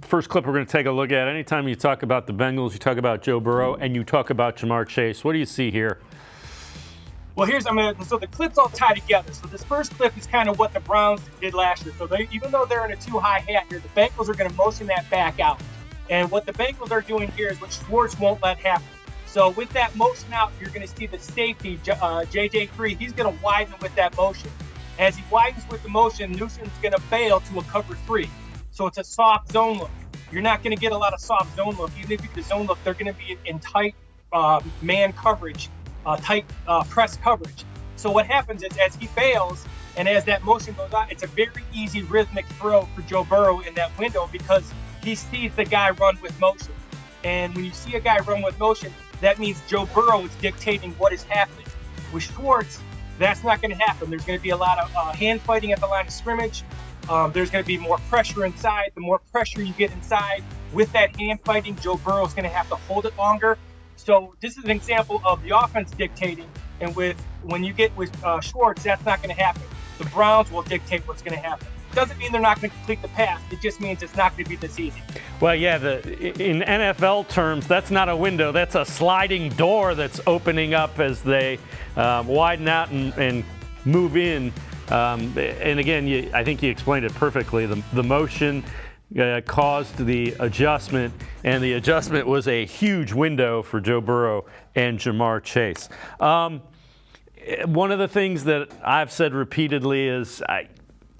first clip we're going to take a look at. Anytime you talk about the Bengals, you talk about Joe Burrow, and you talk about Jamar Chase. What do you see here? Well, so the clips all tie together. So this first clip is kind of what the Browns did last year. So even though they're in a too high hat here, the Bengals are going to motion that back out. And what the Bengals are doing here is what Schwartz won't let happen. So with that motion out, you're going to see the safety, JJ3, he's going to widen with that motion. As he widens with the motion, Newsom's going to bail to a cover 3. So it's a soft zone look. You're not going to get a lot of soft zone look. Even if you get a zone look, they're going to be in tight man coverage. Tight press coverage. So what happens is as he bails and as that motion goes on, it's a very easy rhythmic throw for Joe Burrow in that window because he sees the guy run with motion. And when you see a guy run with motion, that means Joe Burrow is dictating what is happening. With Schwartz, that's not going to happen. There's going to be a lot of hand fighting at the line of scrimmage. There's going to be more pressure inside. The more pressure you get inside with that hand fighting, Joe Burrow is going to have to hold it longer. So this is an example of the offense dictating, and when you get with Schwartz, that's not going to happen. The Browns will dictate what's going to happen. Doesn't mean they're not going to complete the pass. It just means it's not going to be this easy. Well, yeah, in NFL terms, that's not a window. That's a sliding door that's opening up as they widen out and move in. And again, I think you explained it perfectly. The motion caused the adjustment, and the adjustment was a huge window for Joe Burrow and Jamar Chase. One of the things that I've said repeatedly is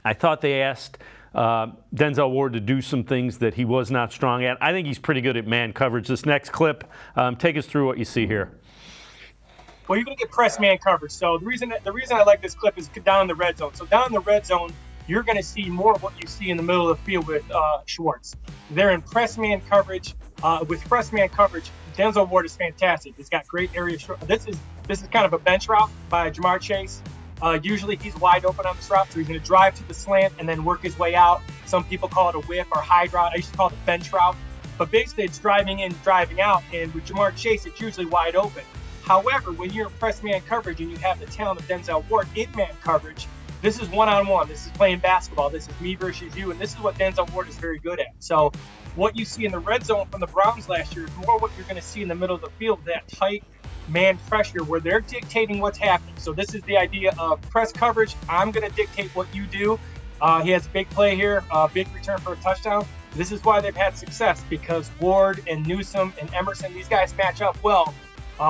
I thought they asked Denzel Ward to do some things that he was not strong at. I think he's pretty good at man coverage. This next clip, take us through what you see here. Well, you're going to get press man coverage. So the reason I like this clip is down in the red zone. So down in the red zone, you're going to see more of what you see in the middle of the field with Schwartz. They're in press man coverage. With press man coverage, Denzel Ward is fantastic. He's got great area. This is kind of a bench route by Jamar Chase. Usually he's wide open on this route, so he's going to drive to the slant and then work his way out. Some people call it a whip or high route. I used to call it a bench route. But basically it's driving in, driving out. And with Jamar Chase, it's usually wide open. However, when you're in press man coverage and you have the talent of Denzel Ward in man coverage, this is one-on-one. This is playing basketball. This is me versus you, and this is what Denzel Ward is very good at. So what you see in the red zone from the Browns last year is more what you're going to see in the middle of the field, that tight man pressure where they're dictating what's happening. So this is the idea of press coverage. I'm going to dictate what you do. He has a big play here, big return for a touchdown. This is why they've had success, because Ward and Newsome and Emerson, these guys match up well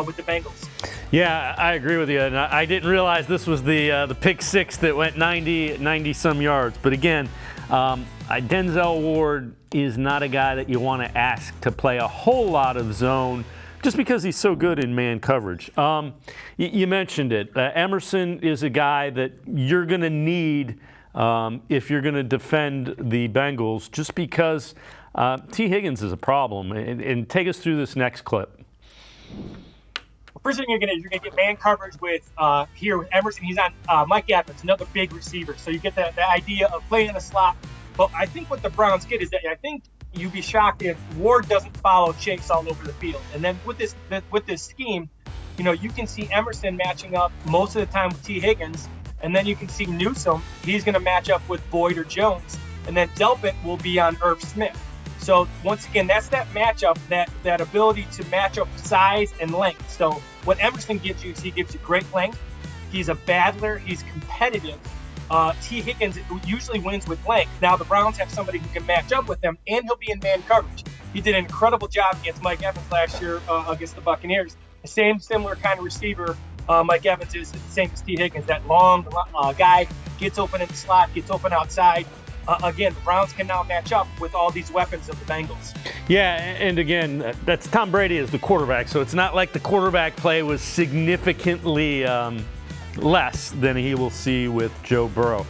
with the Bengals. Yeah, I agree with you. And I didn't realize this was the pick six that went 90 some yards. But again, Denzel Ward is not a guy that you want to ask to play a whole lot of zone just because he's so good in man coverage. You mentioned it. Emerson is a guy that you're going to need if you're going to defend the Bengals, just because T. Higgins is a problem. And take us through this next clip. First thing you're gonna get man coverage with here with Emerson. He's on Mike Evans, another big receiver. So you get the idea of playing in the slot. But I think what the Browns get is that I think you'd be shocked if Ward doesn't follow Chase all over the field. And then with this scheme, you can see Emerson matching up most of the time with T. Higgins, and then you can see Newsome. He's going to match up with Boyd or Jones, and then Delpit will be on Irv Smith. So once again, that's that matchup, that ability to match up size and length. So what Emerson gives you is he gives you great length. He's a battler. He's competitive. T. Higgins usually wins with length. Now the Browns have somebody who can match up with him, and he'll be in man coverage. He did an incredible job against Mike Evans last year against the Buccaneers. The similar kind of receiver Mike Evans is, the same as T. Higgins. That long guy gets open in the slot, gets open outside. Again, the Browns can now match up with all these weapons of the Bengals. Yeah, and again, that's Tom Brady as the quarterback, so it's not like the quarterback play was significantly less than he will see with Joe Burrow.